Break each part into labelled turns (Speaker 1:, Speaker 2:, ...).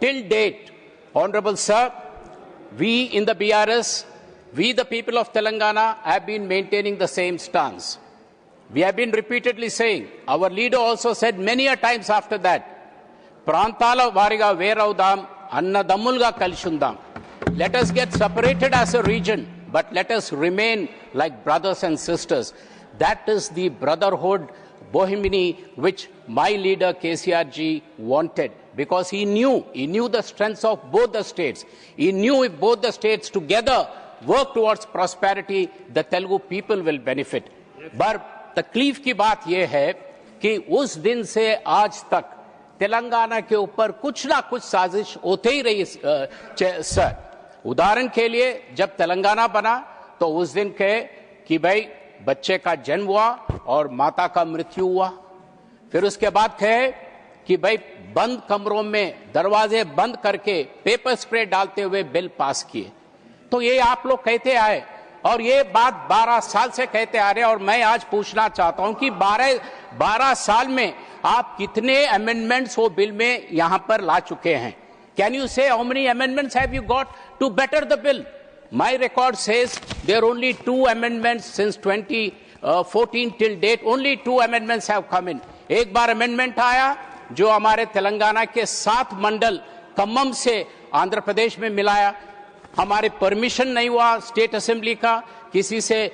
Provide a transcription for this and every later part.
Speaker 1: till date, Honorable Sir, we in the BRS, we the people of Telangana have been maintaining the same stance. We have been repeatedly saying, our leader also said many a times after that, Prantala Variga Veraudam, Annadamulga Kalshundam. Let us get separated as a region, but let us remain like brothers and sisters. That is the brotherhood, Bohemini, which my leader KCR ji wanted, because he knew the strengths of both the states. He knew if both the states together work towards prosperity, the Telugu people will benefit. But तकलीफ की बात यह है कि उस दिन से आज तक तेलंगाना के ऊपर कुछ ना कुछ साजिश होते ही रही सर। उदाहरण के लिए जब तेलंगाना बना तो उस दिन कहे कि भाई बच्चे का जन्म हुआ और माता का मृत्यु हुआ, फिर उसके बाद कहे कि भाई बंद कमरों में दरवाजे बंद करके पेपर स्प्रे डालते हुए बिल पास किए। तो ये आप लोग कहते आए और ये बात 12 साल से कहते आ रहे हैं। और मैं आज पूछना चाहता हूं कि 12 साल में आप कितने अमेंडमेंट्स वो बिल में यहां पर ला चुके हैं? Can you say how many amendments have you got to better the bill? My record says there only 2 amendments since 2014 till date, only 2 amendments have come in. एक बार अमेंडमेंट आया जो हमारे तेलंगाना के 7 मंडल खम्मम से आंध्र प्रदेश में मिलाया, हमारे परमिशन नहीं हुआ स्टेट असेंबली का, किसी से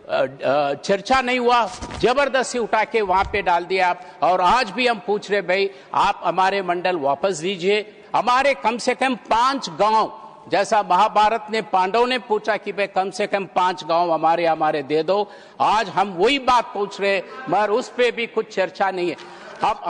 Speaker 1: चर्चा नहीं हुआ, जबरदस्ती उठा के वहां पे डाल दिया आप। और आज भी हम पूछ रहे भाई आप हमारे मंडल वापस दीजिए। हमारे कम से कम 5 गांव, जैसा महाभारत ने पांडवों ने पूछा कि भाई कम से कम 5 गांव हमारे दे दो, आज हम वही बात पूछ रहे मगर उस पे भी कुछ चर्चा नहीं है। अब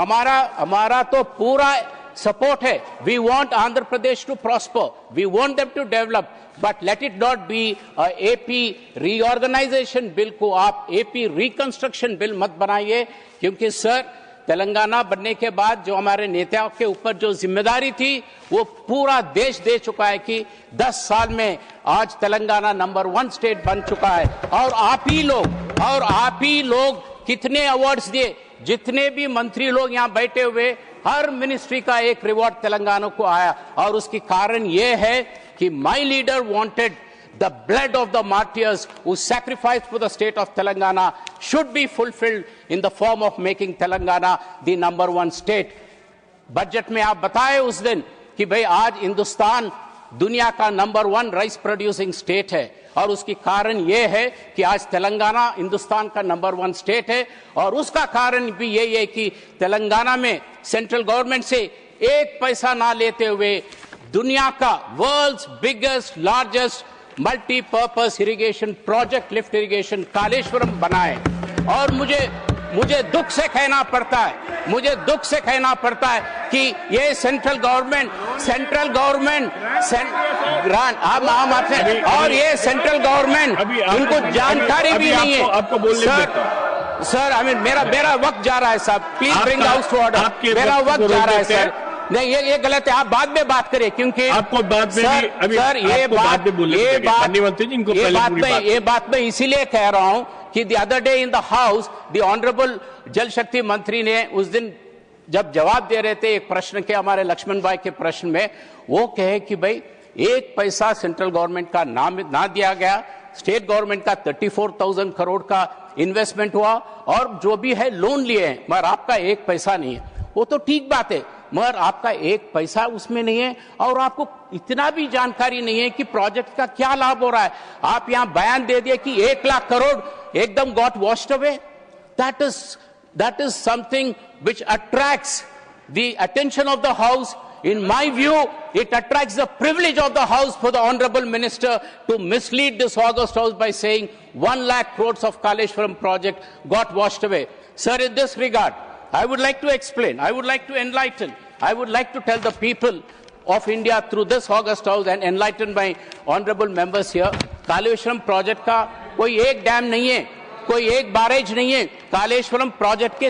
Speaker 1: हमारा तो पूरा सपोर्ट है। We want Andhra Pradesh to prosper, we want them to develop, but let it not be AP reorganisation bill को आप एपी रिकंस्ट्रक्शन बिल मत बनाइए। क्योंकि सर तेलंगाना बनने के बाद जो हमारे नेताओं के ऊपर जो जिम्मेदारी थी वो पूरा देश दे चुका है कि 10 साल में आज तेलंगाना नंबर 1 स्टेट बन चुका है। और आप ही लोग कितने अवार्ड्स दिए, जितने भी मंत्री लोग यहाँ बैठे हुए हर मिनिस्ट्री का एक रिवॉर्ड तेलंगाना को आया। और उसकी कारण यह है कि my leader wanted the blood of the martyrs who sacrificed for the state of Telangana should be fulfilled in the form of making Telangana the number 1 state. Budget में आप बताए उस दिन कि भाई आज हिंदुस्तान दुनिया का नंबर 1 राइस प्रोड्यूसिंग स्टेट है, और उसकी कारण यह है कि आज तेलंगाना हिंदुस्तान का नंबर 1 स्टेट है। और उसका कारण भी यही है कि तेलंगाना में सेंट्रल गवर्नमेंट से 1 पैसा ना लेते हुए दुनिया का world's biggest largest multipurpose irrigation project lift irrigation Kaleshwaram बनाए। और मुझे दुख से कहना पड़ता है कि ये सेंट्रल गवर्नमेंट ग्रांट और ये सेंट्रल गवर्नमेंट उनको जानकारी भी नहीं है।
Speaker 2: आपको बोलने
Speaker 1: सर मेरा वक्त जा रहा है साहब, please bring house to order. मेरा वक्त जा रहा है सर, नहीं ये गलत है, आप बाद में बात करें क्योंकि
Speaker 2: आपको बाद में
Speaker 1: सर ये बात मैं इसीलिए कह रहा हूं कि the other day in the house the honourable जल शक्ति मंत्री ने उस दिन जब जवाब दे रहे थे एक प्रश्न के, हमारे लक्ष्मण भाई के प्रश्न में, वो कहे कि भाई 1 पैसा सेंट्रल गवर्नमेंट का ना दिया गया, स्टेट गवर्नमेंट का 34,000 करोड़ का इन्वेस्टमेंट हुआ और जो भी है लोन लिए हैं, मगर आपका 1 पैसा नहीं है। वो तो ठीक बात है, मगर आपका 1 पैसा उसमें नहीं है और आपको इतना भी जानकारी नहीं है कि प्रोजेक्ट का क्या लाभ हो रहा है। आप यहां बयान दे दिए कि 1 लाख करोड़ एकदम got washed away. That is something which attracts the attention of the House. In my view, it attracts the privilege of the House for the Honorable Minister to mislead this August House by saying 1 lakh crores of Kaleshwaram project got washed away. Sir, in this regard, I would like to explain, I would like to enlighten, I would like to tell the people of India through this August House and enlighten my honorable members here, Kaleshwaram project का कोई एक dam नहीं है, कोई एक barrage नहीं है। Kaleshwaram project के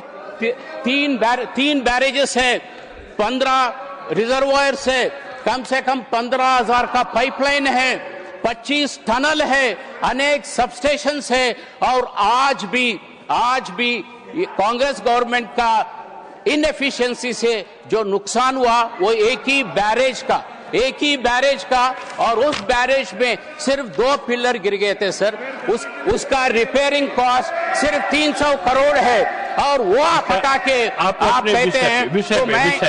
Speaker 1: 3 बैरेजेस है, 15 रिजर्वायर्स है, कम से कम 15,000 का पाइपलाइन है, 25 टनल है, अनेक सबस्टेशंस है। और आज भी कांग्रेस गवर्नमेंट का इनएफिशिएंसी से जो नुकसान हुआ वो एक ही बैरेज का और उस बैरेज में सिर्फ 2 पिलर गिर गए थे सर। उसका रिपेयरिंग कॉस्ट सिर्फ 300 करोड़ है और वो आप हटा के आप कहते हैं तो मैं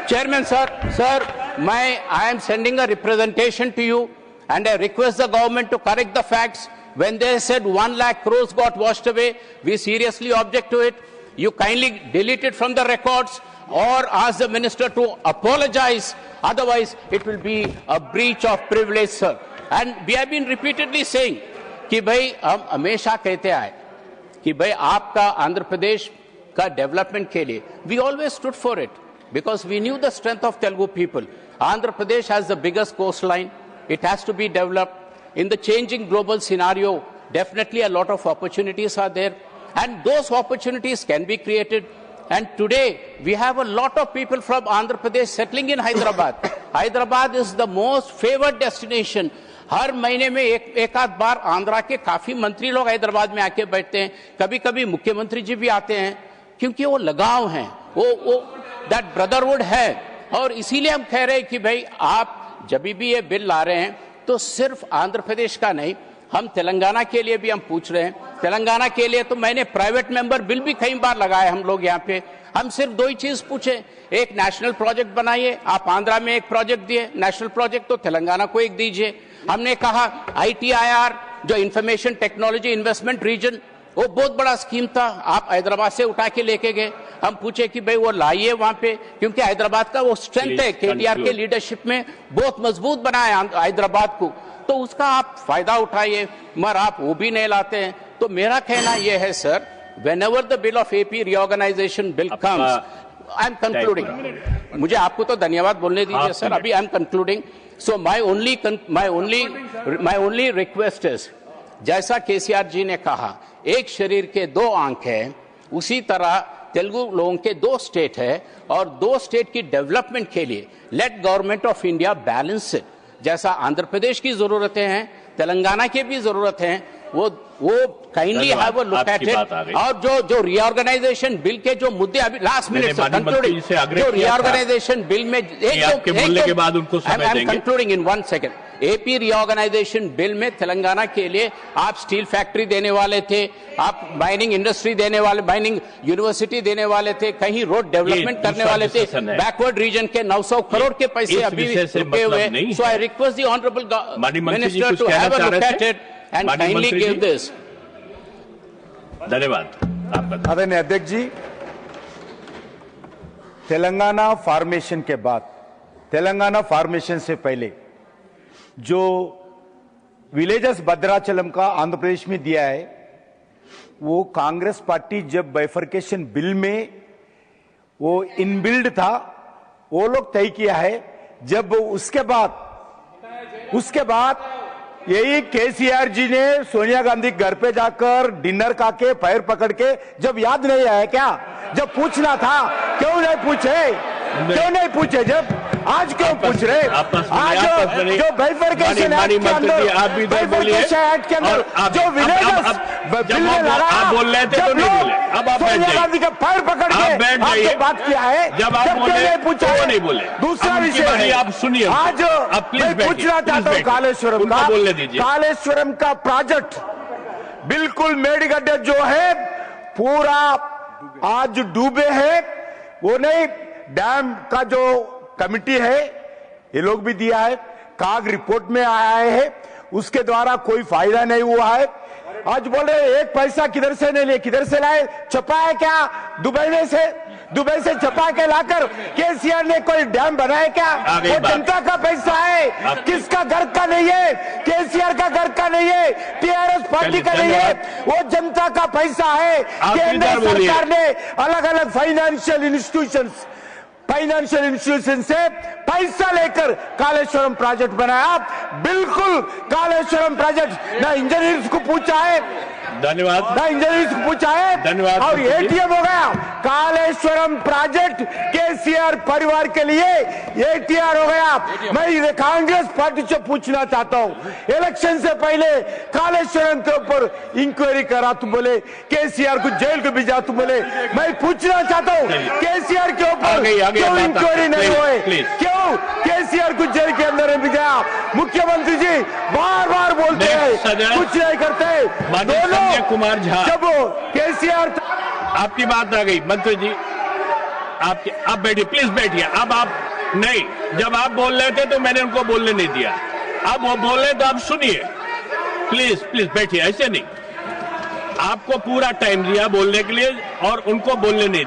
Speaker 1: chairman sir I am sending a representation to you and I request the government to correct the facts. When they said 1 lakh crores got washed away, we seriously object to it. You kindly delete it from the records or ask the minister to apologize. Otherwise, it will be a breach of privilege, sir. And we have been repeatedly saying कि भाई हम हमेशा कहते आए कि भाई आपका आंध्र प्रदेश का डेवलपमेंट के लिए we always stood for it because we knew the strength of Telugu people. Andhra Pradesh has the biggest coastline. It has to be developed. In the changing global scenario, definitely a lot of opportunities are there. And those opportunities can be created. And today, we have a lot of people from Andhra Pradesh settling in Hyderabad. Hyderabad is the most favored destination. हर महीने में एक आध बार आंध्रा के काफी मंत्री लोग हैदराबाद में आके बैठते हैं, कभी कभी मुख्यमंत्री जी भी आते हैं, क्योंकि वो लगाव हैं, वो दैट ब्रदरहुड है। और इसीलिए हम कह रहे हैं कि भाई आप जब भी ये बिल ला रहे हैं तो सिर्फ आंध्र प्रदेश का नहीं, हम तेलंगाना के लिए भी हम पूछ रहे हैं। तेलंगाना के लिए तो मैंने प्राइवेट मेंबर बिल भी कई बार लगाए हम लोग यहाँ पे। हम सिर्फ 2 ही चीज पूछे, एक नेशनल प्रोजेक्ट बनाइए, आप आंध्रा में एक प्रोजेक्ट दिए नेशनल प्रोजेक्ट, तो तेलंगाना को एक दीजिए। हमने कहा ITIR जो इंफॉर्मेशन टेक्नोलॉजी इन्वेस्टमेंट रीजन, वो बहुत बड़ा स्कीम था, आप हैदराबाद से उठा के लेके गए। हम पूछे कि भाई वो लाइए वहां पे, क्योंकि हैदराबाद का वो स्ट्रेंथ है, KTR के लीडरशिप में बहुत मजबूत बना है हैदराबाद को, तो उसका आप फायदा उठाइए, मगर आप वो भी नहीं लाते हैं। तो मेरा कहना यह है sir, whenever the bill of AP reorganization bill comes, I am concluding. मुझे आपको तो धन्यवाद बोलने दीजिए सर, अभी I am concluding. So my only request is, जैसा KCR जी ने कहा, एक शरीर के 2 आंख है, उसी तरह तेलुगु लोगों के 2 स्टेट है और 2 स्टेट की डेवलपमेंट के लिए let government of India balance it. जैसा आंध्र प्रदेश की जरूरतें हैं, तेलंगाना की भी जरूरत है, वो kindly have a look at it. और जो रीऑर्गेनाइजेशन बिल के जो मुद्दे अभी लास्ट मिनट कंक्लूडिंग, जो रीऑर्गेनाइजेशन बिल में कंक्लूडिंग इन 1 सेकंड, AP रीऑर्गेनाइजेशन बिल में तेलंगाना के लिए आप स्टील फैक्ट्री देने वाले थे, आप माइनिंग इंडस्ट्री देने वाले, माइनिंग यूनिवर्सिटी देने वाले थे, कहीं रोड डेवलपमेंट करने वाले थे, बैकवर्ड रीजन के 900 करोड़ के पैसे अभी रुके हुए। So I request the honourable minister to have a look at it and kindly give this.
Speaker 3: धन्यवाद। आदरणीय अध्यक्ष जी, तेलंगाना फॉर्मेशन के बाद, तेलंगाना फॉर्मेशन से पहले जो विलेजेस भद्राचलम का आंध्र प्रदेश में दिया है, वो कांग्रेस पार्टी जब बाइफर्केशन बिल में वो इनबिल्ड था, वो लोग तय किया है। जब उसके बाद यही KCR जी ने सोनिया गांधी घर पे जाकर डिनर खाके पैर पकड़ के, जब याद नहीं आया क्या, जब पूछना था क्यों नहीं पूछे, जब आज क्यों पूछ रहे? आज जो बाइफर्केशन एक्ट के अंदर, बाइफर्केशन एक्ट के अंदर जो विलेजेस बिल में लड़ा, बोल रहे थे तो नहीं बोले, अब आप सोनिया गांधी का पैर पकड़ के आपसे बात किया है, जब आप नहीं पूछा वो नहीं बोले। दूसरा विषय आप सुनिए, आज मैं पूछना चाहता हूँ कालेश्वरम का प्रोजेक्ट बिल्कुल मेडीगड्ढे जो है पूरा आज डूबे है, वो नहीं, डैम का जो कमिटी है ये लोग भी दिया है, काग रिपोर्ट में आया है, उसके द्वारा कोई फायदा नहीं हुआ है। आज बोल रहे 1 पैसा किधर से नहीं लिए, किधर से लाए, छपा है क्या दुबई से छपा के लाकर KCR ने कोई डैम बनाया क्या? वो जनता का पैसा है, किसका घर का नहीं है, KCR का घर का नहीं है, TRS पार्टी का नहीं है, वो जनता का पैसा है। केंद्र सरकार ने अलग अलग फाइनेंशियल इंस्टीट्यूशन से पैसा लेकर कालेश्वरम प्रोजेक्ट बनाया। बिल्कुल कालेश्वरम प्रोजेक्ट ना इंजीनियर्स को पूछा है,
Speaker 2: धन्यवाद।
Speaker 3: ना इंजीनियरिंग पूछा है।
Speaker 2: धन्यवाद।
Speaker 3: और एटीएम हो गया कालेश्वरम प्रोजेक्ट केसीआर परिवार के लिए एटीआर हो गया। मैं कांग्रेस पार्टी से पूछना चाहता हूं, इलेक्शन से पहले कालेश्वरम के ऊपर इंक्वायरी करा तुम बोले, केसीआर को जेल को भेजा तुम बोले। मैं पूछना चाहता हूं केसीआर के ऊपर क्यों इंक्वायरी नहीं हुई, क्यों केसीआर को जेल के अंदर भेजा? मुख्यमंत्री जी बार बार बोलते हैं कुछ नहीं करते।
Speaker 2: संजय कुमार झा,
Speaker 3: जब केसीआर
Speaker 2: आपकी बात आ गई मंत्री जी, आपकी आप बैठिए, प्लीज बैठिए। अब आप नहीं, जब आप बोल रहे थे तो मैंने उनको बोलने नहीं दिया, अब वो बोल रहे तो आप सुनिए, प्लीज प्लीज बैठिए। ऐसे नहीं, आपको पूरा टाइम दिया बोलने के लिए और उनको बोलने नहीं दिया।